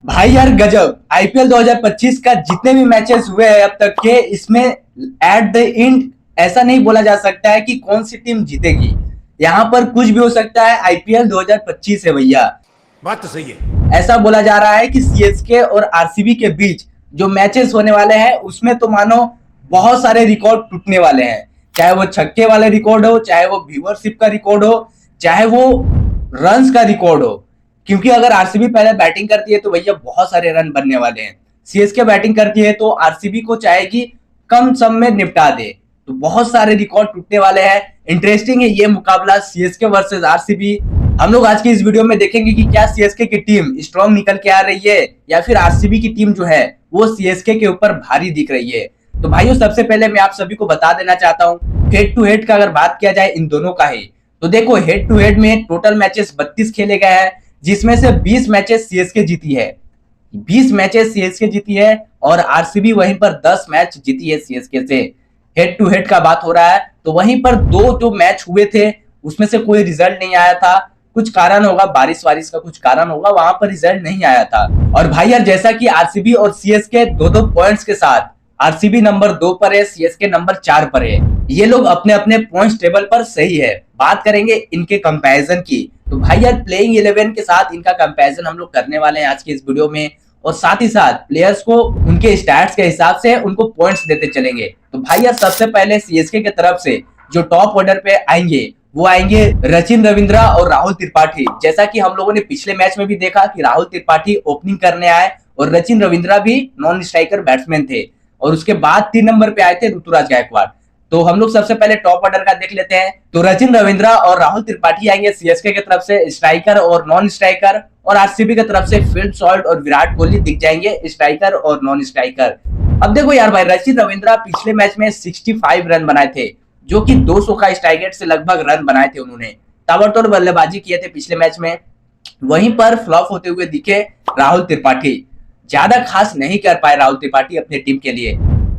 भाई यार गजब आईपीएल 2025 का जितने भी मैचेस हुए हैं अब तक के इसमें एट द एंड ऐसा नहीं बोला जा सकता है कि कौन सी टीम जीतेगी। यहाँ पर कुछ भी हो सकता है। आईपीएल 2025 है भैया। बात तो सही है। ऐसा बोला जा रहा है कि सीएसके और आरसीबी के बीच जो मैचेस होने वाले हैं उसमें तो मानो बहुत सारे रिकॉर्ड टूटने वाले हैं। चाहे वो छक्के वाले रिकॉर्ड हो, चाहे वो व्यूअरशिप का रिकॉर्ड हो, चाहे वो रन्स का रिकॉर्ड हो। क्योंकि अगर आरसीबी पहले बैटिंग करती है तो भैया बहुत सारे रन बनने वाले हैं। सीएसके बैटिंग करती है तो आरसीबी को चाहेगी कम सम में निपटा दे। तो बहुत सारे रिकॉर्ड टूटने वाले हैं। इंटरेस्टिंग है ये मुकाबला सीएसके वर्सेस आरसीबी। हम लोग आज की इस वीडियो में देखेंगे कि क्या सीएसके की टीम स्ट्रॉन्ग निकल के आ रही है या फिर आरसीबी की टीम जो है वो सीएसके के ऊपर भारी दिख रही है। तो भाइयों सबसे पहले मैं आप सभी को बता देना चाहता हूँ हेड टू हेड का अगर बात किया जाए इन दोनों का ही तो देखो हेड टू हेड में टोटल मैचेस 32 खेले गए हैं जिसमें से 20 मैचेस सीएसके जीती है। 20 मैचेस सीएसके जीती है और आरसीबी वहीं पर 10 मैच जीती है सीएसके से। हेड टू हेड का बात हो रहा है तो वहीं पर दो जो मैच हुए थे उसमें से कोई रिजल्ट नहीं आया था। कुछ कारण होगा, बारिश वारिश का कुछ कारण होगा, वहां पर रिजल्ट नहीं आया था। और भाई यार जैसा कि आरसीबी और सीएसके दो दो पॉइंट्स के साथ आरसीबी नंबर 2 पर है, सीएसके नंबर 4 पर है। ये लोग अपने अपने पॉइंट्स टेबल पर सही है। बात करेंगे इनके कंपैरिजन की तो भाई यार प्लेइंग 11 के साथ इनका कंपैरिजन हम लोग करने वाले हैं आज की इस वीडियो में। और साथ ही साथ प्लेयर्स को उनके स्टैट्स के हिसाब से उनको पॉइंट्स देते चलेंगे। तो भाई यार सबसे पहले सीएसके की तरफ से जो टॉप ऑर्डर पे आएंगे वो आएंगे रचिन रविंद्रा और राहुल त्रिपाठी। जैसा कि हम लोगों ने पिछले मैच में भी देखा कि राहुल त्रिपाठी ओपनिंग करने आए और रचिन रविंद्रा भी नॉन स्ट्राइकर बैट्समैन थे। और उसके बाद 3 नंबर पे आए थे ऋतुराज गायकवाड़। तो हम लोग सबसे पहले टॉप ऑर्डर का देख लेते हैं। तो रचिन रविंद्रा और राहुल त्रिपाठी आएंगे सीएसके की तरफ से स्ट्राइकर और नॉन स्ट्राइकर, और आरसीबी की तरफ से फिल सॉल्ट और विराट कोहली दिख जाएंगे स्ट्राइकर और नॉन स्ट्राइकर। अब देखो यार भाई रचिन रविंद्रा पिछले मैच में 65 रन बनाए थे जो कि 200 का स्ट्राइक रेट से लगभग रन बनाए थे। उन्होंने ताबड़तोड़ बल्लेबाजी किए थे पिछले मैच में। वहीं पर फ्लॉप होते हुए दिखे राहुल त्रिपाठी। ज्यादा खास नहीं कर पाए राहुल त्रिपाठी अपने टीम के लिए।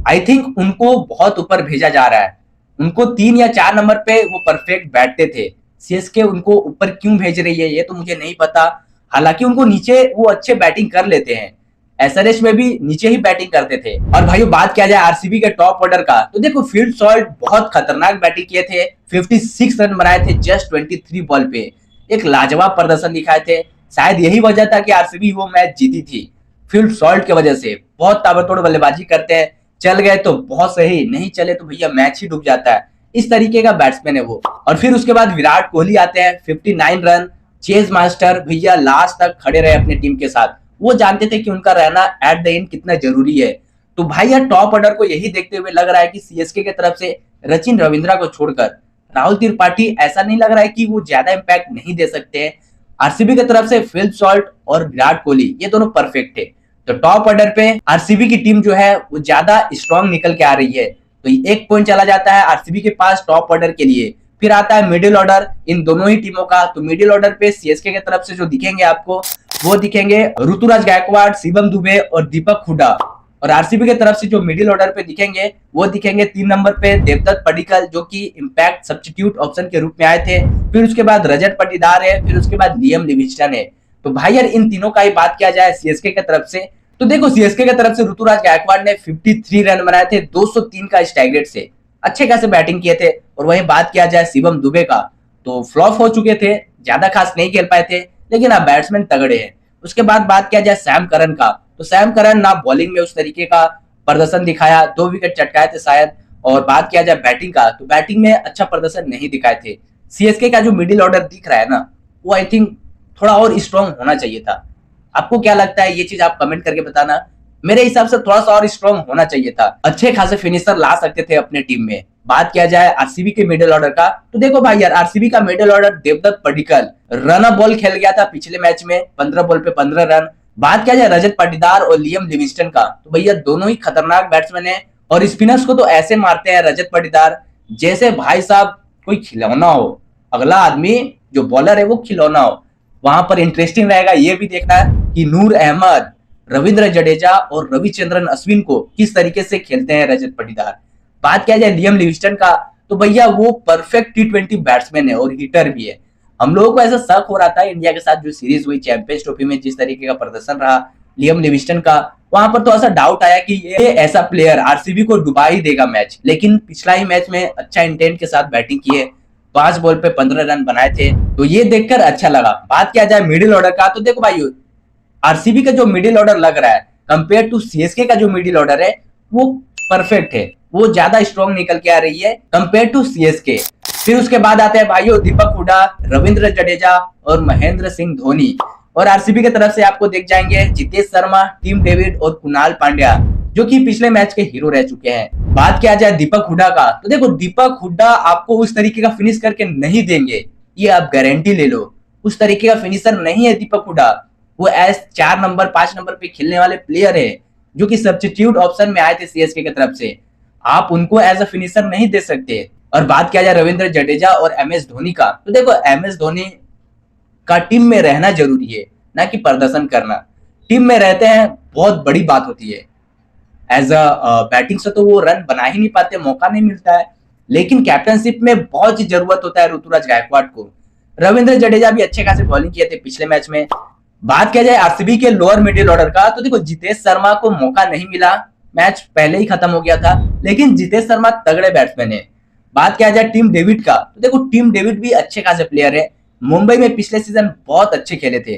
आई थिंक उनको बहुत ऊपर भेजा जा रहा है। उनको 3 या 4 नंबर पे वो परफेक्ट बैठते थे। सीएसके उनको ऊपर क्यों भेज रही है ये तो मुझे नहीं पता। हालांकि उनको नीचे वो अच्छे बैटिंग कर लेते हैं। एसआरएच में भी नीचे ही बैटिंग करते थे। और भाइयों बात किया जाए आरसीबी के टॉप ऑर्डर का तो देखो फील्ड सॉल्ट बहुत खतरनाक बैटिंग किए थे। 56 रन बनाए थे जस्ट 23 बॉल पे। एक लाजवाब प्रदर्शन दिखाए थे। शायद यही वजह था कि आरसीबी वो मैच जीती थी। फील्ड सॉल्ट की वजह से बहुत ताबड़तोड़ बल्लेबाजी करते हैं। चल गए तो बहुत सही, नहीं चले तो भैया मैच ही डूब जाता है। इस तरीके का बैट्समैन है वो। और फिर उसके बाद विराट कोहली आते हैं 59 रन। चेज मास्टर भैया लास्ट तक खड़े रहे अपने टीम के साथ। वो जानते थे कि उनका रहना एट द एंड कितना जरूरी है। तो भाई यार टॉप ऑर्डर को यही देखते हुए लग रहा है कि सीएसके की तरफ से रचिन रविंद्रा को छोड़कर राहुल त्रिपाठी ऐसा नहीं लग रहा है कि वो ज्यादा इंपैक्ट नहीं दे सकते हैं। आरसीबी की तरफ से फिल सॉल्ट और विराट कोहली ये दोनों परफेक्ट है। तो टॉप ऑर्डर पे आरसीबी की टीम जो है वो ज्यादा स्ट्रॉन्ग निकल के आ रही है। तो एक पॉइंट चला जाता है आरसीबी के पास टॉप ऑर्डर के लिए। फिर आता है मिडिल ऑर्डर इन दोनों ही टीमों का। तो मिडिल ऑर्डर पे सीएसके की तरफ से जो दिखेंगे आपको वो दिखेंगे ऋतुराज गायकवाड़, शिवम दुबे और दीपक हुडा। और आरसीबी की तरफ से जो मिडिल ऑर्डर पे दिखेंगे वो दिखेंगे 3 नंबर पे देवदत्त पडिक्कल जो कि इंपैक्ट सब्स्टिट्यूट ऑप्शन के रूप में आए थे। फिर उसके बाद रजत पाटीदार है, फिर उसके बाद लियम लिविंगस्टन है। तो भाई यार इन तीनों का ही बात किया जाए सीएसके की तरफ से तो देखो सीएसके की तरफ से ऋतुराज गायकवाड़ ने 53 रन बनाए थे 203 का स्ट्राइक रेट से। अच्छे खासे बैटिंग किए थे। और वहीं बात किया जाए शिवम दुबे का तो फ्लॉप हो चुके थे, ज्यादा खास नहीं खेल पाए थे, लेकिन अब बैट्समैन तगड़े हैं। उसके बाद बात किया जाए सैम करन का तो सैम करन ना बॉलिंग में उस तरीके का प्रदर्शन दिखाया, 2 विकेट चटकाए थे शायद। और बात किया जाए बैटिंग का तो बैटिंग में अच्छा प्रदर्शन नहीं दिखाए थे। सीएसके का जो मिडिल ऑर्डर दिख रहा है ना वो आई थिंक थोड़ा और स्ट्रॉन्ग होना चाहिए था। आपको क्या लगता है ये चीज आप कमेंट करके बताना। मेरे हिसाब से थोड़ा सा और स्ट्रॉन्ग होना चाहिए था। अच्छे खासे फिनिशर ला सकते थे अपने टीम में। बात किया जाए आरसीबी के मिडिल ऑर्डर का तो देखो भाई यार आरसीबी का middle order Devdutt Padikkal run up ball खेल गया था पिछले मैच में 15 बॉल पे 15 रन। बात किया जाए रजत पाटीदार और लियम लिविंगस्टन का तो भैया दोनों ही खतरनाक बैट्समैन है। और स्पिनर्स को तो ऐसे मारते हैं रजत पाटीदार जैसे भाई साहब कोई खिलौना हो। अगला आदमी जो बॉलर है वो खिलौना हो। वहां पर इंटरेस्टिंग रहेगा ये भी देखना कि नूर अहमद, रविंद्र जडेजा और रविचंद्रन अश्विन को किस तरीके से खेलते हैं रजत पाटीदार। बात किया जाए लियम लिविंगस्टन का तो भैया वो परफेक्ट टी20 बैट्समैन है और हिटर भी है। हम लोगों को ऐसा शक हो रहा था इंडिया के साथ जो सीरीज हुई चैंपियंस ट्रॉफी में जिस तरीके का प्रदर्शन रहा लियम लिविंगस्टन का, वहां पर थोड़ा सा डाउट आया कि ये ऐसा प्लेयर आरसीबी को डुबा ही देगा मैच, लेकिन पिछला ही मैच में अच्छा इंटेंट के साथ बैटिंग किए, 5 बॉल पे 15 रन बनाए थे, तो ये देखकर अच्छा लगा। बात किया जाए मिडिल ऑर्डर का, तो देखो भाई आरसीबी का जो मिडिल ऑर्डर लग रहा है कंपेयर टू सीएसके का जो मिडिल ऑर्डर है वो परफेक्ट है, वो ज्यादा स्ट्रॉन्ग निकल के आ रही है कंपेयर टू सीएसके। फिर उसके बाद आते हैं भाइयों दीपक हुडा, रविंद्र जडेजा और महेंद्र सिंह धोनी। और आरसीबी की तरफ से आपको देख जाएंगे जितेश शर्मा, टीम डेविड और कुणाल पांड्या, जो कि पिछले मैच के हीरो रह चुके हैं। बात किया जाए दीपक हुडा का, तो देखो दीपक हुडा आपको उस तरीके का फिनिश करके नहीं देंगे, ये आप गारंटी ले लो। उस तरीके का फिनिशर नहीं है दीपक हुडा, वो एज 4 नंबर 5 नंबर पे खेलने वाले प्लेयर है, जो कि सब्स्टिट्यूट ऑप्शन में आए थे सीएसके की तरफ से। आप उनको एज अ फिनिशर नहीं दे सकते। और बात किया जाए रविंद्र जडेजा और एमएस धोनी का, तो देखो एमएस धोनी का टीम में रहना जरूरी है, ना कि प्रदर्शन करना। टीम में रहते हैं बहुत बड़ी बात होती है, एज अ बैटिंग से तो वो रन बना ही नहीं पाते, मौका नहीं मिलता है, लेकिन कैप्टनशिप में बहुत ही जरूरत होता है ऋतुराज गायकवाड़ को। रविंद्र जडेजा भी अच्छे खासे बॉलिंग किए थे पिछले मैच में। बात किया जाए आरसीबी के लोअर मिडिल ऑर्डर का, तो देखो जितेश शर्मा को मौका नहीं मिला, मैच पहले ही खत्म हो गया था, लेकिन जितेश शर्मा तगड़े बैट्समैन है। बात किया जाए टीम डेविड का, तो देखो टीम डेविड भी अच्छे खासे प्लेयर है, मुंबई में पिछले सीजन बहुत अच्छे खेले थे,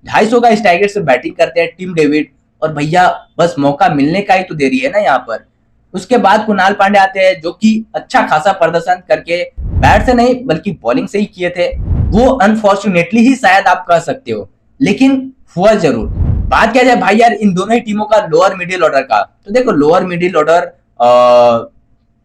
250 का स्ट्राइक से बैटिंग करते हैं टीम डेविड, और भैया बस मौका मिलने का ही तो देरी है ना यहाँ पर। उसके बाद कुणाल पांड्या आते हैं, जो कि अच्छा खासा प्रदर्शन करके बैट से नहीं बल्कि बॉलिंग से ही किए थे, वो अनफॉर्चुनेटली ही शायद आप कह सकते हो, लेकिन हुआ जरूर। बात किया जाए भाई यार इन दोनों ही टीमों का लोअर मिडिल ऑर्डर का, तो देखो लोअर मिडिल ऑर्डर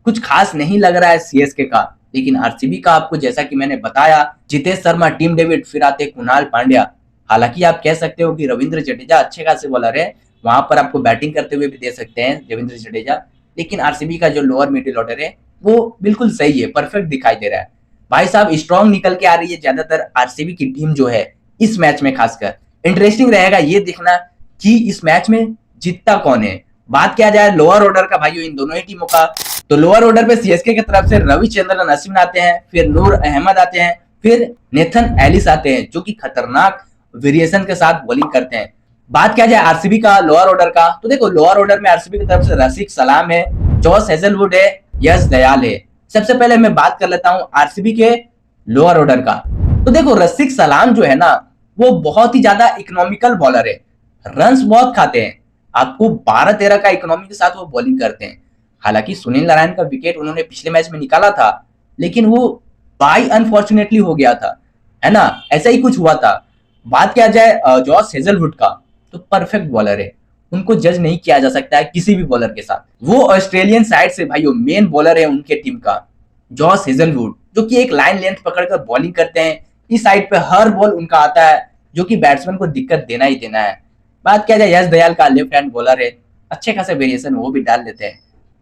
कुछ खास नहीं लग रहा है सीएसके का, लेकिन आरसीबी का आपको जैसा कि मैंने बताया, जितेश शर्मा, टीम डेविड, फिर आते कुणाल पांड्या। हालांकि आप कह सकते हो कि रविंद्र जडेजा अच्छे खासे बॉलर है, वहां पर आपको बैटिंग करते हुए भी दे सकते हैं रविंद्र जडेजा, लेकिन आरसीबी का जो लोअर मिडिल ऑर्डर है वो बिल्कुल सही है, परफेक्ट दिखाई दे रहा है। भाई साहब स्ट्रॉन्ग निकल के आ रही है ज्यादातर आरसीबी की टीम जो है इस मैच में। खासकर इंटरेस्टिंग रहेगा ये देखना कि इस मैच में जीतता कौन है। बात किया जाए लोअर ऑर्डर का भाइयों इन दोनों ही टीमों का, तो लोअर ऑर्डर पे सीएसके की तरफ से रविचंद्रन अश्विन आते हैं, फिर नूर अहमद आते हैं, फिर नेथन एलिस आते हैं, जो कि खतरनाक वेरिएशन के साथ बॉलिंग करते हैं। बात किया जाए आरसीबी का लोअर ऑर्डर का, तो देखो लोअर ऑर्डर में आरसीबी की तरफ से रसिक सलाम है, जॉस हेजलवुड है, यश दयाल है। सबसे पहले मैं बात कर लेता हूं आरसीबी के लोअर ऑर्डर का, तो देखो रसिक सलाम जो है ना वो बहुत ही ज्यादा इकोनॉमिकल बॉलर है, रन्स बहुत खाते हैं, आपको 12-13 का इकोनॉमी के साथ वो बॉलिंग करते हैं। हालांकि सुनील नारायण का विकेट उन्होंने पिछले मैच में निकाला था, लेकिन वो बाई अनफॉर्चुनेटली हो गया था, है ना, ऐसा ही कुछ हुआ था। बात किया जाए जॉस हेजलवुड का, तो परफेक्ट बॉलर है, उनको जज नहीं किया जा सकता है किसी भी बॉलर के साथ। वो ऑस्ट्रेलियन साइड से भाइयों मेन बॉलर है उनके टीम का जॉस हेजलवुड, जो कि एक लाइन लेंथ पकड़कर बॉलिंग करते हैं, इस साइड पे हर बॉल उनका आता है, जो कि बैट्समैन को दिक्कत देना ही देना है। बात किया जाए यश दयाल का, लेफ्ट हैंड बॉलर है, अच्छे खासे वेरिएशन वो भी डाल लेते हैं।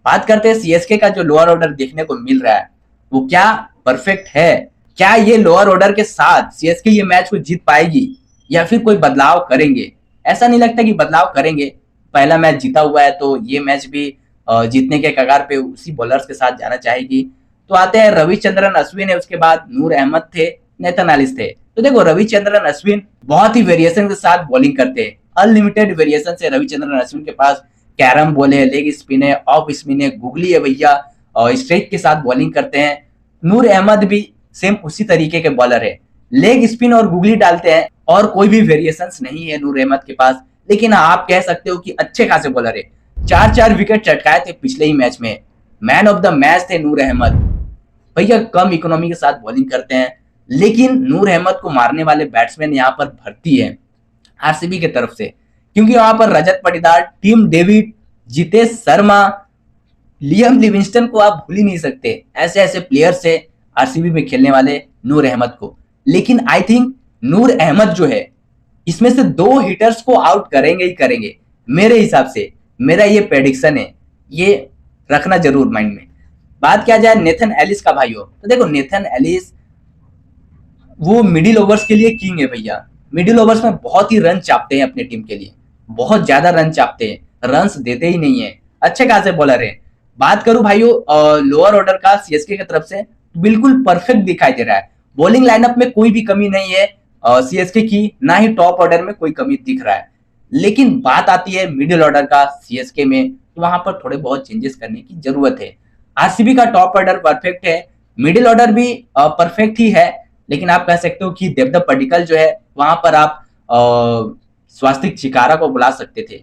बात करते हैं सीएसके का जो लोअर ऑर्डर देखने को मिल रहा है वो क्या परफेक्ट है, क्या ये लोअर ऑर्डर के साथ सीएसके ये मैच को जीत पाएगी या फिर कोई बदलाव करेंगे? ऐसा नहीं लगता कि बदलाव करेंगे, पहला मैच जीता हुआ है तो ये मैच भी जीतने के कगार पे उसी बॉलर्स के साथ जाना चाहेगी। तो आते हैं रविचंद्रन अश्विन है, उसके बाद नूर अहमद थे, नेथन एलिस थे। तो देखो रविचंद्रन अश्विन बहुत ही वेरिएशन के साथ बॉलिंग करते हैं, अनलिमिटेड वेरिएशन से रविचंद्रन अश्विन के पास कैरम बॉल है, लेग स्पिन है, ऑफ स्पिन है, गुगली है भैया, और स्ट्रेक के साथ बॉलिंग करते हैं। नूर अहमद भी सेम उसी तरीके के बॉलर है, लेग स्पिन और गुगली डालते हैं, और कोई भी वेरिएशंस नहीं है नूर अहमद के पास, लेकिन आप कह सकते हो कि अच्छे खासे बॉलर है, 4-4 विकेट चटकाए थे पिछले ही मैच में, मैन ऑफ द मैच थे नूर अहमद। भैया कम इकोनॉमी के साथ बॉलिंग करते हैं, लेकिन नूर अहमद को मारने वाले बैट्समैन यहाँ पर भर्ती है आरसीबी की तरफ से, क्योंकि वहां पर Rajat Patidar, Tim David, Jitesh Sharma, Liam Livingstone को आप भूल ही नहीं सकते, ऐसे ऐसे प्लेयर से आरसीबी में खेलने वाले नूर अहमद को। लेकिन आई थिंक नूर अहमद जो है इसमें से 2 हिटर्स को आउट करेंगे ही करेंगे, मेरे हिसाब से, मेरा ये प्रेडिक्शन है, ये रखना जरूर माइंड में। बात किया जाए नेथन एलिस का भाइयों, तो देखो नेथन एलिस वो मिडिल ओवर्स के लिए किंग है भैया, मिडिल ओवर्स में बहुत ही रन चापते हैं अपने टीम के लिए, बहुत ज्यादा रन चापते हैं, रन्स देते ही नहीं है, अच्छे खासे बॉलर है। बात करूं भाइयों लोअर ऑर्डर का सीएसके की तरफ से, बिल्कुल परफेक्ट दिखाई दे रहा है, बॉलिंग लाइनअप में कोई भी कमी नहीं है सीएसके की, ना ही टॉप ऑर्डर में कोई कमी दिख रहा है। लेकिन बात आती है मिडिल ऑर्डर का सीएसके में, तो वहां पर थोड़े बहुत चेंजेस करने की जरूरत है। आरसीबी का टॉप ऑर्डर परफेक्ट है, मिडिल ऑर्डर भी परफेक्ट ही है, लेकिन आप कह सकते हो कि देवदत्त पडिक्कल जो है वहां पर आप स्वास्तिक चिकारा को बुला सकते थे।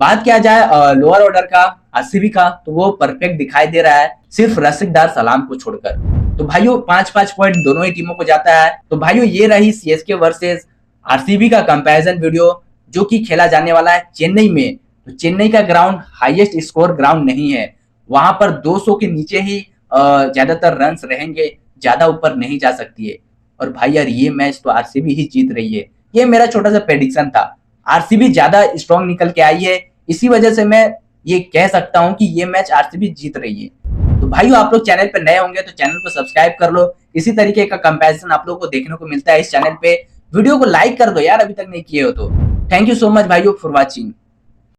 बात किया जाए लोअर ऑर्डर का आरसीबी का, तो वो परफेक्ट दिखाई दे रहा है सिर्फ रसिक दार सलाम को छोड़कर। तो भाइयों 5-5 पॉइंट दोनों ही टीमों को जाता है। तो भाइयों ये रही सीएसके वर्सेस आरसीबी का कंपैरिजन वीडियो, जो कि खेला जाने वाला है चेन्नई में। तो चेन्नई का ग्राउंड हाईएस्ट स्कोर ग्राउंड नहीं है, वहां पर 200 के नीचे ही ज्यादातर रन्स रहेंगे, ज्यादा ऊपर नहीं जा सकती है। और भाई यार ये मैच तो आरसीबी ही जीत रही है, ये मेरा छोटा सा प्रेडिक्शन था। आरसीबी ज्यादा स्ट्रॉन्ग निकल के आई है, इसी वजह से मैं ये कह सकता हूं कि ये मैच आरसीबी जीत रही है। तो भाइयों आप लोग चैनल पे नए होंगे तो चैनल को सब्सक्राइब कर लो, इसी तरीके का कंपैरिजन आप लोगों को देखने को मिलता है इस चैनल पे। वीडियो को लाइक कर दो यार अभी तक नहीं किए हो तो। थैंक यू सो मच भाइयों फॉर वॉचिंग।